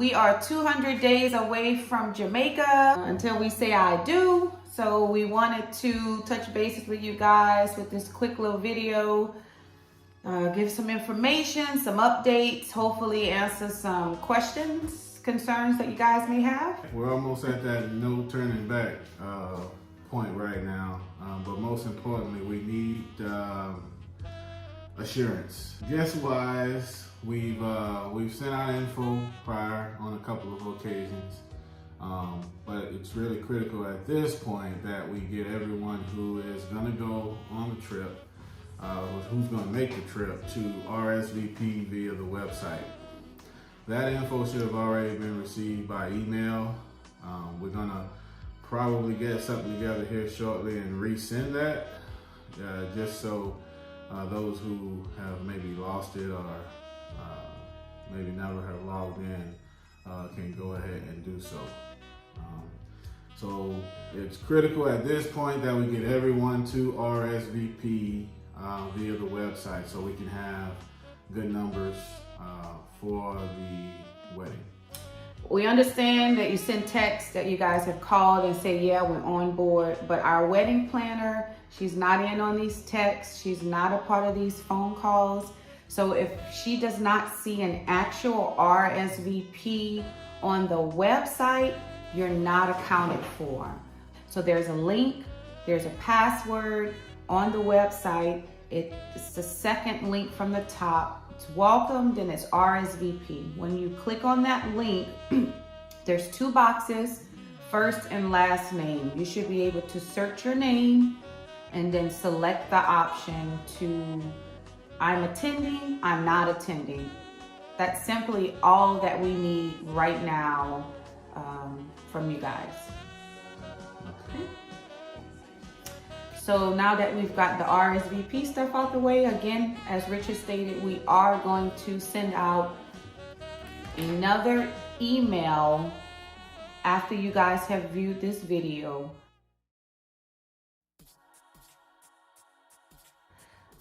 we are 200 days away from Jamaica until we say I do. So we wanted to touch bases with you guys with this quick little video, give some information, some updates, hopefully answer some questions, concerns that you guys may have. We're almost at that no turning back point right now, but most importantly, we need assurance. Guest-wise, we've sent out info prior on a couple of occasions, but it's really critical at this point that we get everyone who is going to go on the trip, who's going to make the trip, to RSVP via the website. That info should have already been received by email. We're going to probably get something together here shortly and resend that, just so those who have maybe lost it or maybe never have logged in can go ahead and do so. So it's critical at this point that we get everyone to RSVP via the website so we can have good numbers for the wedding. We understand that you send texts that you guys have called and say, yeah, we're on board, but our wedding planner, she's not in on these texts. She's not a part of these phone calls. So if she does not see an actual RSVP on the website, you're not accounted for. So there's a link, there's a password on the website. It's the second link from the top. It's welcome, then it's RSVP. When you click on that link, there's two boxes, first and last name. You should be able to search your name and then select the option to I'm attending, I'm not attending. That's simply all that we need right now from you guys. Okay. So now that we've got the RSVP stuff out the way, again, as Richard stated, we are going to send out another email after you guys have viewed this video.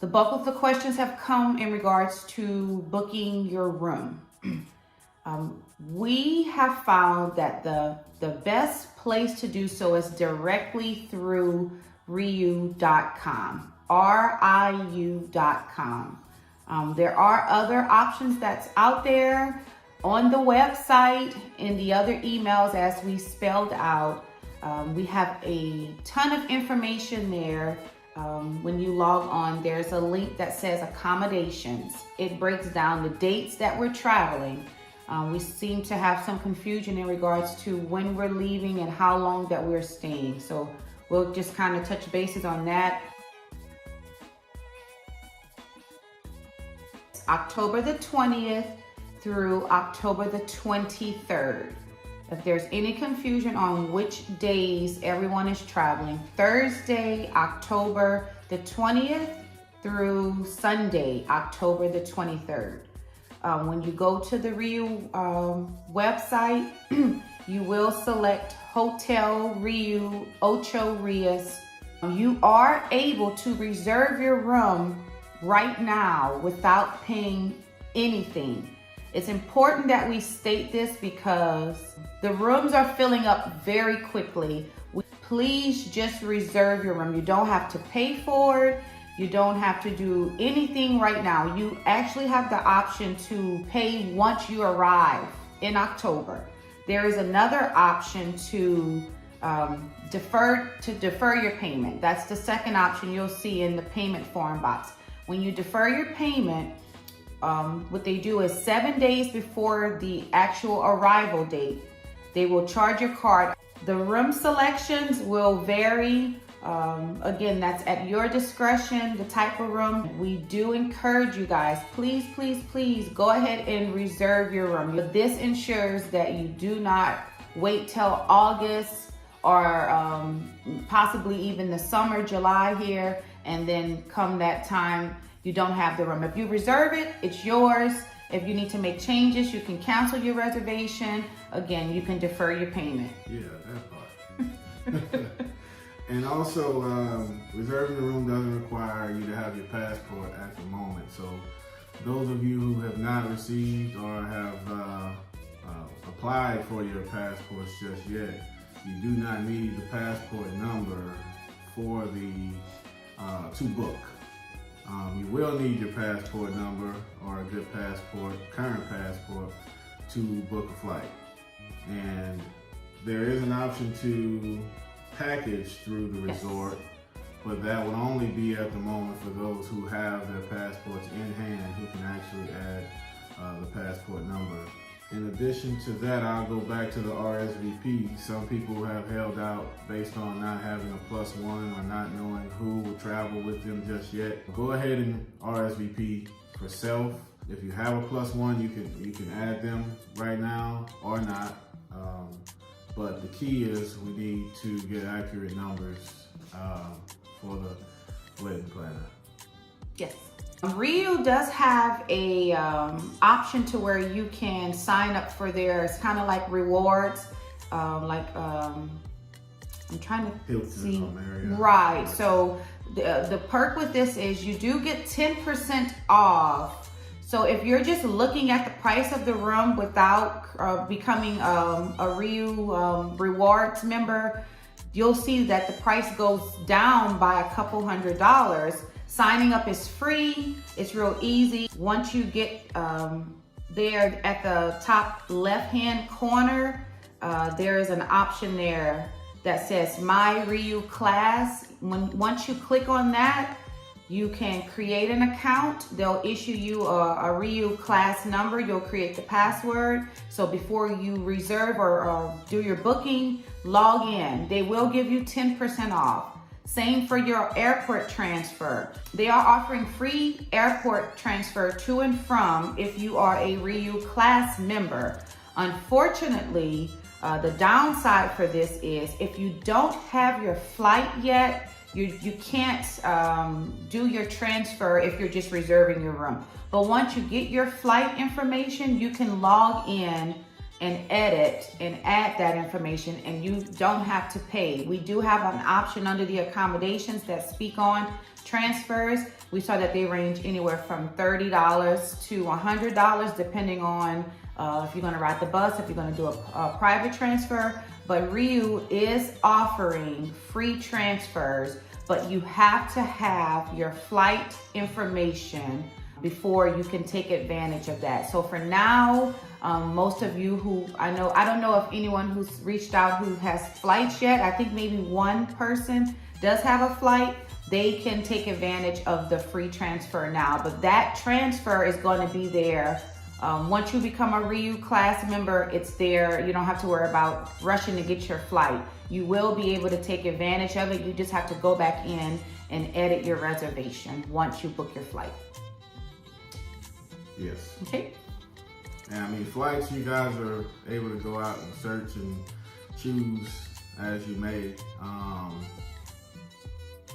The bulk of the questions have come in regards to booking your room. We have found that the best place to do so is directly through riu.com, riu.com. There are other options that's out there on the website, in the other emails as we spelled out. We have a ton of information there. When you log on, there's a link that says accommodations. It breaks down the dates that we're traveling. We seem to have some confusion in regards to when we're leaving and how long that we're staying. So we'll just kind of touch bases on that. October the 20th through October the 23rd. If there's any confusion on which days everyone is traveling, Thursday, October the 20th through Sunday, October the 23rd. When you go to the Riu website, you will select Hotel Riu Ocho Rios. You are able to reserve your room right now without paying anything. It's important that we state this because the rooms are filling up very quickly. Please just reserve your room. You don't have to pay for it. You don't have to do anything right now. You actually have the option to pay once you arrive in October. There is another option to defer your payment. That's the second option you'll see in the payment form box. When you defer your payment, what they do is 7 days before the actual arrival date, they will charge your card. The room selections will vary. Again, that's at your discretion, the type of room. We do encourage you guys, please, please, please go ahead and reserve your room. This ensures that you do not wait till August or possibly even the summer, July here, and then come that time, you don't have the room. If you reserve it, it's yours. If you need to make changes, you can cancel your reservation. Again, you can defer your payment. Yeah, that part. And also, reserving the room doesn't require you to have your passport at the moment. So those of you who have not received or have applied for your passports just yet, you do not need the passport number for the to book. You will need your passport number or a good passport, current passport, to book a flight. And there is an option to package through the resort, but that would only be at the moment for those who have their passports in hand, who can actually add the passport number. In addition to that, I'll go back to the RSVP. Some people have held out based on not having a +1 or not knowing who will travel with them just yet. Go ahead and RSVP for self. If you have a +1, you can add them right now or not. But the key is we need to get accurate numbers for the wedding planner. Yes. Rio does have a option to where you can sign up for their, it's kind of like rewards, I'm trying to Hilton see. Marriott. Right. So the perk with this is you do get 10% off. So if you're just looking at the price of the room without becoming a Rio rewards member, you'll see that the price goes down by a couple $100. Signing up is free. It's real easy. Once you get there at the top left-hand corner, there is an option there that says My Rio Class. Once you click on that, you can create an account. They'll issue you a Rio Class number. You'll create the password. So before you reserve or do your booking, log in. They will give you 10% off. Same for your airport transfer. They are offering free airport transfer to and from if you are a Rio Class member. Unfortunately, the downside for this is if you don't have your flight yet, you can't do your transfer if you're just reserving your room. But once you get your flight information, you can log in and edit and add that information, and you don't have to pay. We do have an option under the accommodations that speak on transfers. We saw that they range anywhere from $30 to $100 depending on if you're gonna ride the bus, if you're gonna do a private transfer. But Rio is offering free transfers, but you have to have your flight information before you can take advantage of that. So for now, most of you who I don't know if anyone who's reached out who has flights yet. I think maybe one person does have a flight. They can take advantage of the free transfer now, but that transfer is going to be there. Once you become a Rio Class member, it's there. You don't have to worry about rushing to get your flight. You will be able to take advantage of it. You just have to go back in and edit your reservation once you book your flight. Yes. Okay. And I mean, flights, you guys are able to go out and search and choose as you may.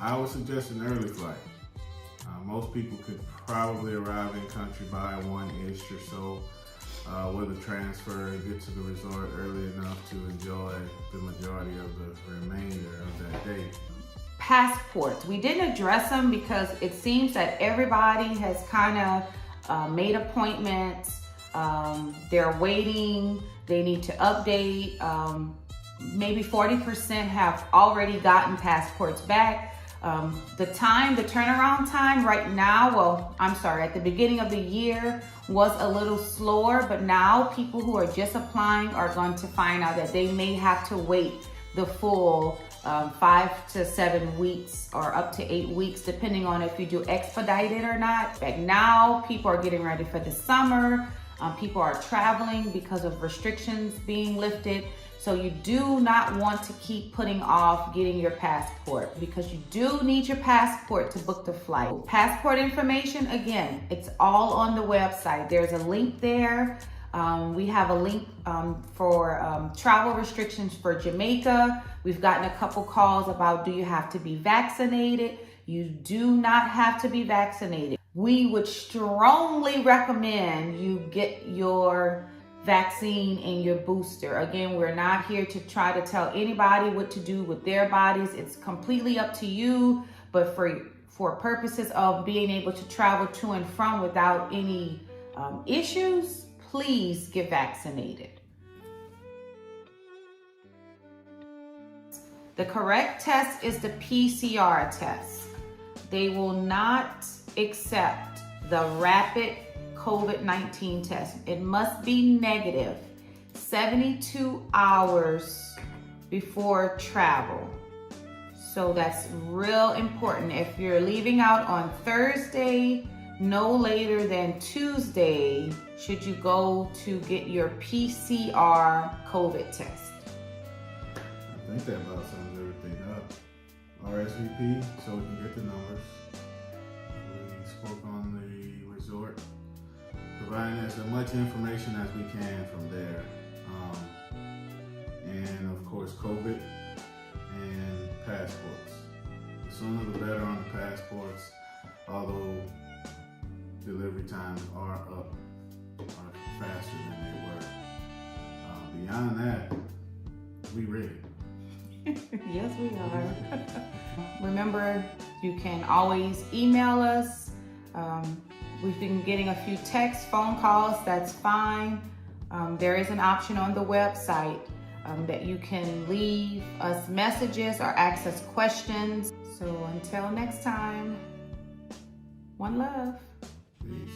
I would suggest an early flight. Most people could probably arrive in country by 1-ish or so with a transfer and get to the resort early enough to enjoy the majority of the remainder of that day. Passports. We didn't address them because it seems that everybody has kind of made appointments. They're waiting. They need to update. Maybe 40% have already gotten passports back. The turnaround time right now, at the beginning of the year was a little slower, but now people who are just applying are going to find out that they may have to wait the full 5 to 7 weeks or up to 8 weeks, depending on if you do expedited or not. Like now, people are getting ready for the summer. People are traveling because of restrictions being lifted. So you do not want to keep putting off getting your passport because you do need your passport to book the flight. Passport information, again, it's all on the website. There's a link there. We have a link for travel restrictions for Jamaica. We've gotten a couple calls about, do you have to be vaccinated? You do not have to be vaccinated. We would strongly recommend you get your vaccine and your booster. Again, we're not here to try to tell anybody what to do with their bodies. It's completely up to you, but for purposes of being able to travel to and from without any issues, please get vaccinated. The correct test is the PCR test. They will not accept the rapid COVID-19 test. It must be negative 72 hours before travel. So that's real important. If you're leaving out on Thursday, no later than Tuesday should you go to get your PCR COVID test. I think that about sums everything up. RSVP, so we can get the numbers. We spoke on the resort, providing us as much information as we can from there. And of course, COVID and passports. The sooner the better on the passports, although delivery times are faster than they were. Beyond that, we ready. Yes, we are. Remember, you can always email us. We've been getting a few texts, phone calls, that's fine. There is an option on the website that you can leave us messages or ask us questions. So until next time, one love. Peace.